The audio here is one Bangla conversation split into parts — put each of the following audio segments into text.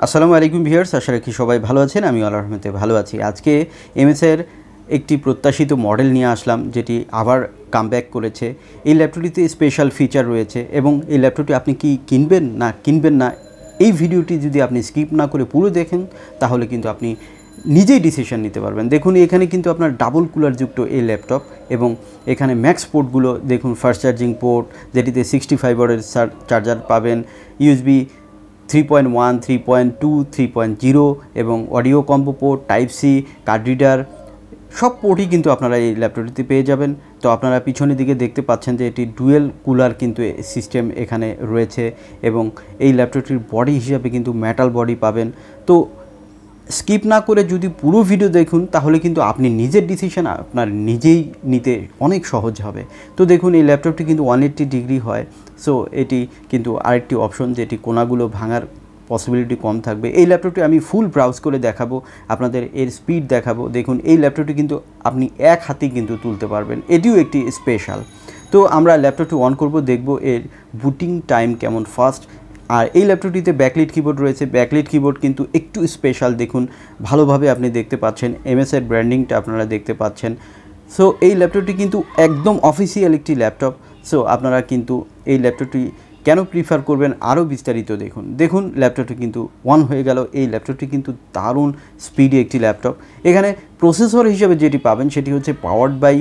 আসসালামু আলাইকুম ভিউয়ার্স, আশা রাখি সবাই ভালো আছেন। আমি আল্লাহর রহমতে ভালো আছি। আজকে এমএসের একটি প্রত্যাশিত মডেল নিয়ে আসলাম, যেটি আবার কামব্যাক করেছে। এই ল্যাপটপটিতে স্পেশাল ফিচার রয়েছে এবং এই ল্যাপটপটি আপনি কি কিনবেন না এই ভিডিওটি যদি আপনি স্কিপ না করে পুরো দেখেন, তাহলে কিন্তু আপনি নিজেই ডিসিশন নিতে পারবেন। দেখুন, এখানে কিন্তু আপনার ডাবল কুলার যুক্ত এই ল্যাপটপ এবং এখানে ম্যাক্স পোর্টগুলো দেখুন, ফাস্ট চার্জিং পোর্ট, যেটিতে 65 ওয়াটের চার্জার পাবেন, ইউএসবি 3.1, 3.2, 3.0 এবং audio combo port, type C, card reader, সব পোর্টই কিন্তু আপনারা এই ল্যাপটপটিতে পেয়ে যাবেন। তো আপনারা পিছনের দিকে দেখতে পাচ্ছেন যে এটি ডুয়েল কুলার কিন্তু সিস্টেম এখানে রয়েছে এবং এই ল্যাপটপটির বডি হিসাবে কিন্তু মেটাল বডি পাবেন। তো স্কিপ না করে যদি পুরো ভিডিও দেখুন, তাহলে কিন্তু আপনি নিজের ডিসিশন আপনার নিজেই নিতে অনেক সহজ হবে। তো দেখুন, এই ল্যাপটপটি কিন্তু 180 ডিগ্রি হয়। সো এটি কিন্তু আরেকটি অপশন, যেটি কোনাগুলো ভাঙার পসিবিলিটি কম থাকবে। এই ল্যাপটপটি আমি ফুল ব্রাউজ করে দেখাবো, আপনাদের এর স্পিড দেখাবো। দেখুন, এই ল্যাপটপটি কিন্তু আপনি এক হাতেই কিন্তু তুলতে পারবেন, এটিও একটি স্পেশাল। তো আমরা ল্যাপটপটি অন করব, দেখব এর বুটিং টাইম কেমন ফাস্ট। আর এই ল্যাপটপটিতে ব্যাকলিট কিবোর্ড রয়েছে। ব্যাকলিট কিবোর্ড কিন্তু একটু স্পেশাল, দেখুন ভালোভাবে আপনি দেখতে পাচ্ছেন, এমএসের ব্র্যান্ডিংটা আপনারা দেখতে পাচ্ছেন। সো এই ল্যাপটপটি কিন্তু একদম অফিসিয়াল একটি ল্যাপটপ। সো আপনারা কিন্তু এই ল্যাপটপটি কেন প্রিফার করবেন আরও বিস্তারিত দেখুন ল্যাপটপটি কিন্তু অন হয়ে গেল। এই ল্যাপটপটি কিন্তু দারুণ স্পিডি একটি ল্যাপটপ। এখানে প্রসেসর হিসেবে যেটি পাবেন সেটি হচ্ছে পাওয়ার্ড বাই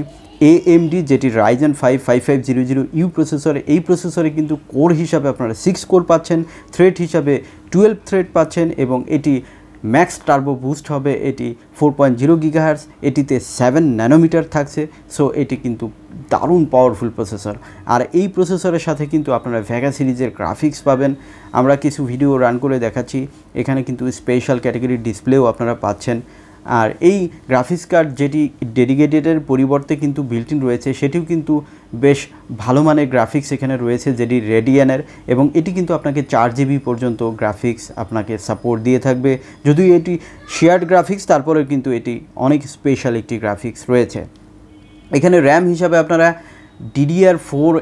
AMD, যেটি ryzen 5 5500U প্রসেসর। এই প্রসেসরে কিন্তু কোর হিসাবে আপনারা 6 কোর পাচ্ছেন, থ্রেড হিসাবে 12 থ্রেড পাচ্ছেন এবং এটি ম্যাক্স টার্বো বুস্ট হবে। এটি 4.0 GHz, এটিতে 7 ন্যানোমিটার থাকছে। সো এটি কিন্তু দারুণ পাওয়ারফুল প্রসেসর। আর এই প্রসেসরের সাথে কিন্তু আপনারা ভেগা সিরিজের গ্রাফিক্স পাবেন। আমরা কিছু ভিডিও রান করে দেখাচ্ছি। এখানে কিন্তু স্পেশাল ক্যাটাগরির ডিসপ্লেও আপনারা পাচ্ছেন। আর এই গ্রাফিক্স কার্ড যেটি ডেডিকেটেডের পরিবর্তে কিন্তু বিল্ট ইন রয়েছে, সেটিও কিন্তু বেশ ভালো মানের গ্রাফিক্স এখানে রয়েছে, যেটি রেডিয়ানের, এবং এটি কিন্তু আপনাকে 4 GB পর্যন্ত গ্রাফিক্স আপনাকে সাপোর্ট দিয়ে থাকবে। যদিও এটি শেয়ার্ড গ্রাফিক্স, তারপরে কিন্তু এটি অনেক স্পেশাল একটি গ্রাফিক্স রয়েছে। এখানে র্যাম হিসাবে আপনারা DDR4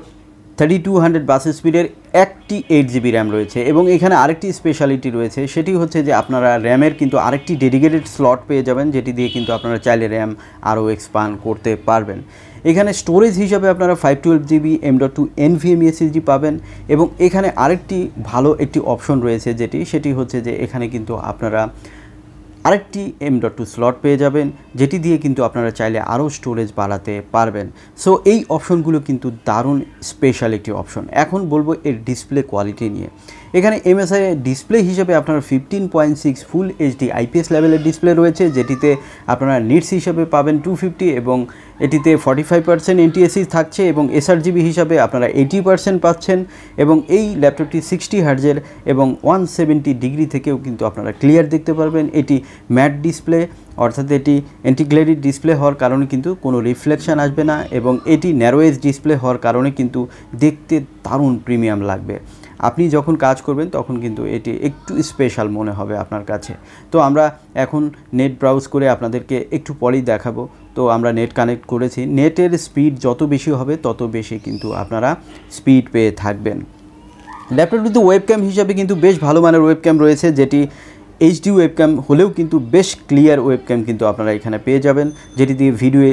3200 বাস স্পিডের একটি 8 GB র্যাম রয়েছে এবং এখানে আরেকটি স্পেশালিটি রয়েছে, সেটি হচ্ছে যে আপনারা র্যামের কিন্তু আরেকটি ডেডিকেটেড স্লট পেয়ে যাবেন, যেটি দিয়ে কিন্তু আপনারা চাইলে র্যাম আরও এক্সপান্ড করতে পারবেন। এখানে স্টোরেজ হিসাবে আপনারা 512 GB M.2 NVMe SSD পাবেন এবং এখানে আরেকটি ভালো একটি অপশন রয়েছে, সেটি হচ্ছে যে এখানে কিন্তু আপনারা আরেকটি M.2 স্লট পেয়ে যাবেন, যেটি দিয়ে কিন্তু আপনারা চাইলে আরও স্টোরেজ বাড়াতে পারবেন। সো এই অপশনগুলো কিন্তু দারুণ স্পেশাল একটি অপশন। এখন বলবো এর ডিসপ্লে কোয়ালিটি নিয়ে। এখানে MSI ডিসপ্লে হিসেবে আপনারা 15.6 ফুল HD IPS লেভেলের ডিসপ্লে রয়েছে, যেটিতে আপনারা নিটস হিসাবে পাবেন 250 এবং এটিতে 45% NTSC থাকছে এবং sRGB হিসাবে আপনারা 80% পাচ্ছেন এবং এই ল্যাপটপটি 60 হার্জের এবং 170 ডিগ্রি থেকেও কিন্তু আপনারা ক্লিয়ার দেখতে পারবেন। এটি ম্যাট ডিসপ্লে, অর্থাৎ এটি অ্যান্টি-গ্লেরি ডিসপ্লে হওয়ার কারণে কিন্তু কোনো রিফ্লেকশন আসবে না এবং এটি ন্যারো এজ ডিসপ্লে হওয়ার কারণে কিন্তু দেখতে দারুণ প্রিমিয়াম লাগবে। আপনি যখন কাজ করবেন তখন কিন্তু এটি একটু স্পেশাল মনে হবে আপনার কাছে। তো আমরা এখন নেট ব্রাউজ করে আপনাদেরকে একটু পরেই দেখাবো। তো আমরা নেট কানেক্ট করেছি। নেটের স্পিড যত বেশি হবে তত বেশি কিন্তু আপনারা স্পিড পেয়ে থাকবেন। ল্যাপটপটিতে ওয়েবক্যাম হিসাবে কিন্তু বেশ ভালো মানের ওয়েবক্যাম রয়েছে, যেটি HD ওয়েবক্যাম হলেও কিন্তু বেশ ক্লিয়ার ওয়েবক্যাম কিন্তু আপনারা এখানে পেয়ে যাবেন, যেটি দিয়ে ভিডিও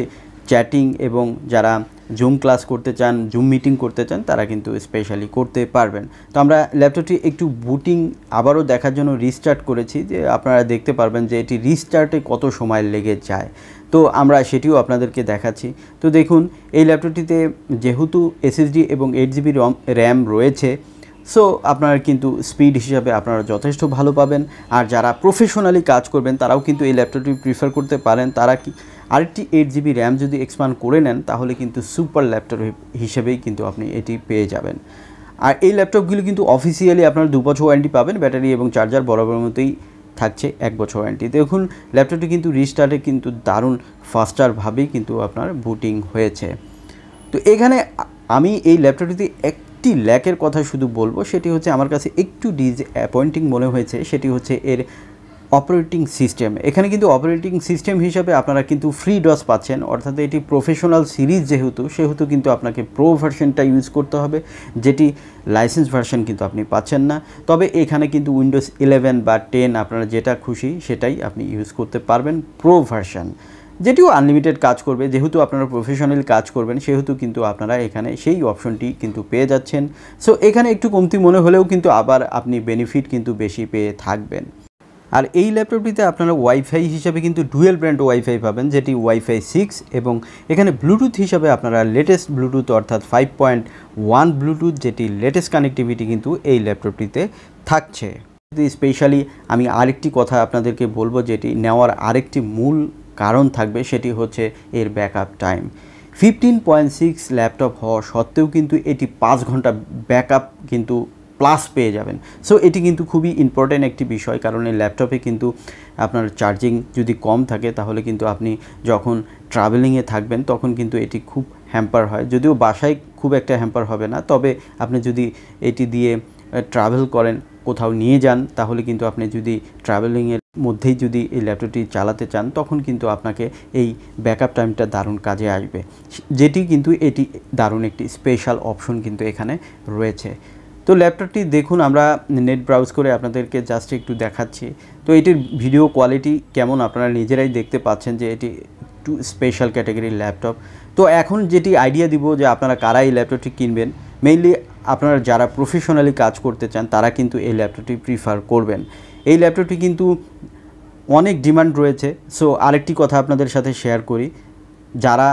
চ্যাটিং এবং যারা জুম ক্লাস করতে চান, জুম মিটিং করতে চান, তারা কিন্তু স্পেশালি করতে পারবেন। তো আমরা ল্যাপটপটি একটু বুটিং আবারও দেখার জন্য রিস্টার্ট করেছি, যে আপনারা দেখতে পারবেন যে এটি রিস্টার্টে কত সময় লেগে যায়। তো আমরা সেটিও আপনাদেরকে দেখাচ্ছি। তো দেখুন, এই ল্যাপটপটিতে যেহেতু SSD এবং 8 GB র্যাম রয়েছে, সো আপনারা কিন্তু স্পিড হিসাবে আপনারা যথেষ্ট ভালো পাবেন। আর যারা প্রফেশনালি কাজ করবেন তারাও কিন্তু এই ল্যাপটপটি প্রিফার করতে পারেন। তারা কি আরেকটি 8 GB র্যাম যদি এক্সপান্ড করে নেন, তাহলে কিন্তু সুপার ল্যাপটপ হিসেবেই কিন্তু আপনি এটি পেয়ে যাবেন। আর এই ল্যাপটপগুলো কিন্তু অফিসিয়ালি আপনারা 2 বছর ওয়ারেন্টি পাবেন। ব্যাটারি এবং চার্জার বরাবর মতোই থাকছে 1 বছর ওয়ারেন্টি। দেখুন, ল্যাপটপটি কিন্তু রিস্টার্টে কিন্তু দারুণ ফাস্টারভাবেই কিন্তু আপনার বুটিং হয়েছে। তো এখানে আমি এই ল্যাপটপটিতে একটি ল্যাকের কথা শুধু বলবো, সেটি হচ্ছে আমার কাছে একটু ডিসঅ্যাপয়েন্টিং মনে হয়েছে, সেটি হচ্ছে এর অপারেটিং সিস্টেম, এখানে কিন্তু অপারেটিং সিস্টেম হিসাবে আপনারা কিন্তু ফ্রি ডস পাচ্ছেন, অর্থাৎ এটি প্রফেশনাল সিরিজ সেহেতু কিন্তু আপনাকে প্রো ভার্সনটা ইউজ করতে হবে, যেটি লাইসেন্স ভার্সন কিন্তু আপনি পাচ্ছেন না। তবে এখানে কিন্তু উইন্ডোজ 11 বা 10 আপনারা যেটা খুশি সেটাই আপনি ইউজ করতে পারবেন প্রো ভার্সন, যেটিও আনলিমিটেড কাজ করবে। যেহেতু আপনারা প্রফেশনাল কাজ করবেন সেহেতু কিন্তু আপনারা এখানে সেই অপশনটি কিন্তু পেয়ে যাচ্ছেন। সো এখানে একটু কমতি মনে হলেও কিন্তু আবার আপনি বেনিফিট কিন্তু বেশি পেয়ে থাকবেন। আর এই ল্যাপটপটিতে আপনারা ওয়াইফাই হিসাবে কিন্তু ডুয়েল ব্র্যান্ড ওয়াইফাই পাবেন, যেটি ওয়াইফাই 6, এবং এখানে ব্লুটুথ হিসাবে আপনারা লেটেস্ট ব্লুটুথ অর্থাৎ 5.1 ব্লুটুথ, যেটি লেটেস্ট কানেক্টিভিটি কিন্তু এই ল্যাপটপটিতে থাকছে। স্পেশালি আমি আরেকটি কথা আপনাদেরকে বলবো, যেটি নেওয়ার আরেকটি মূল কারণ থাকবে, সেটি হচ্ছে এর ব্যাকআপ টাইম। 15.6 ল্যাপটপ হওয়া সত্ত্বেও কিন্তু এটি 5 ঘন্টা ব্যাকআপ কিন্তু প্লাস পেয়ে যাবেন। সো এটি কিন্তু খুবই ইম্পর্ট্যান্ট একটি বিষয়, কারণ এই ল্যাপটপে কিন্তু আপনার চার্জিং যদি কম থাকে তাহলে কিন্তু আপনি যখন ট্রাভেলিংয়ে থাকবেন তখন কিন্তু এটি খুব হ্যাম্পার হয়। যদিও বাসায় খুব একটা হ্যাম্পার হবে না, তবে আপনি যদি এটি দিয়ে ট্রাভেল করেন, কোথাও নিয়ে যান, তাহলে কিন্তু আপনি যদি ট্রাভেলিংয়ের মধ্যেই যদি এই ল্যাপটপটি চালাতে চান তখন কিন্তু আপনাকে এই ব্যাকআপ টাইমটা দারুণ কাজে আসবে, যেটি কিন্তু এটি দারুণ একটি স্পেশাল অপশন কিন্তু এখানে রয়েছে। তো ল্যাপটপটি দেখুন, আমরা নেট ব্রাউজ করে আপনাদেরকে জাস্ট একটু দেখাচ্ছি। তো এটির ভিডিও কোয়ালিটি কেমন আপনারা নিজেরাই দেখতে পাচ্ছেন যে এটি একটু স্পেশাল ক্যাটাগরির ল্যাপটপ। তো এখন যেটি আইডিয়া দিব যে আপনারা কারা এই ল্যাপটপটি কিনবেন, মেইনলি আপনারা যারা প্রফেশনালি কাজ করতে চান তারা কিন্তু এই ল্যাপটপটি প্রিফার করবেন। এই ল্যাপটপটি কিন্তু অনেক ডিমান্ড রয়েছে। সো আরেকটি কথা আপনাদের সাথে শেয়ার করি, যারা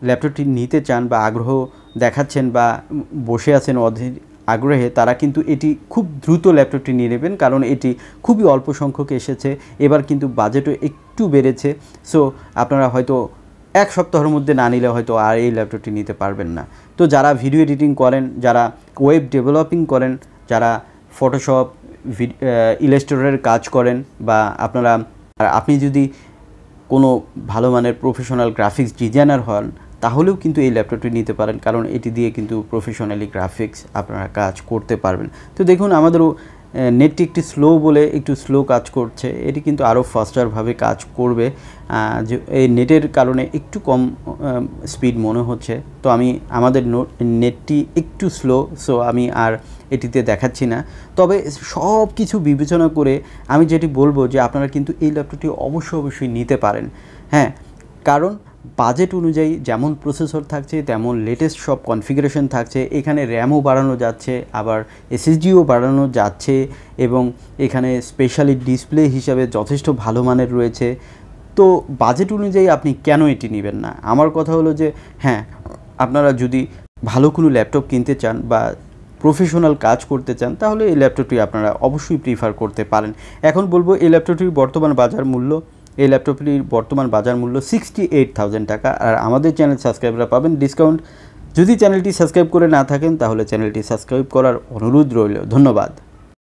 ল্যাপটপটি নিতে চান বা আগ্রহ দেখাচ্ছেন বা বসে আছেন অধীর আগ্রহে, তারা কিন্তু এটি খুব দ্রুত ল্যাপটপটি নিয়ে নেবেন, কারণ এটি খুবই অল্প সংখ্যক এসেছে। এবার কিন্তু বাজেটও একটু বেড়েছে। সো আপনারা হয়তো এক সপ্তাহের মধ্যে না নিলে হয়তো আর এই ল্যাপটপটি নিতে পারবেন না। তো যারা ভিডিও এডিটিং করেন, যারা ওয়েব ডেভেলপিং করেন, যারা ফটোশপ ইলাস্ট্রেটরের কাজ করেন, বা আপনি যদি কোনো ভালো মানের প্রফেশনাল গ্রাফিক্স ডিজাইনার হন, তাহলেও কিন্তু এই ল্যাপটপটি নিতে পারেন, কারণ এটি দিয়ে কিন্তু প্রফেশনালি গ্রাফিক্স আপনারা কাজ করতে পারবেন। তো দেখুন, আমাদেরও নেটটি একটু স্লো বলে একটু স্লো কাজ করছে, এটি কিন্তু আরও ফাস্টারভাবে কাজ করবে। যে এই নেটের কারণে একটু কম স্পিড মনে হচ্ছে। তো আমাদের নেটটি একটু স্লো, সো আমি আর এটিতে দেখাচ্ছি না। তবে সব কিছু বিবেচনা করে আমি যেটি বলবো যে আপনারা কিন্তু এই ল্যাপটপটি অবশ্যই নিতে পারেন। হ্যাঁ, কারণ বাজেট অনুযায়ী যেমন প্রসেসর থাকছে তেমন লেটেস্ট সব কনফিগারেশন থাকছে। এখানে র্যামও বাড়ানো যাচ্ছে, আবার এসএসডিও বাড়ানো যাচ্ছে, এবং এখানে স্পেশালি ডিসপ্লে হিসাবে যথেষ্ট ভালো মানের রয়েছে। তো বাজেট অনুযায়ী আপনি কেন এটি নেবেন না? আমার কথা হলো যে হ্যাঁ, আপনারা যদি ভালো কোনো ল্যাপটপ কিনতে চান বা প্রফেশনাল কাজ করতে চান, তাহলে এই ল্যাপটপটি আপনারা অবশ্যই প্রিফার করতে পারেন। এখন বলবো এই ল্যাপটপটির বর্তমান বাজার মূল্য, এই ল্যাপটপটির বর্তমান বাজার মূল্য 68,000 টাকা। আর আমাদের চ্যানেল সাবস্ক্রাইবরা পাবেন ডিসকাউন্ট। যদি চ্যানেলটি সাবস্ক্রাইব করে না থাকেন তাহলে চ্যানেলটি সাবস্ক্রাইব করার অনুরোধ রইল। ধন্যবাদ।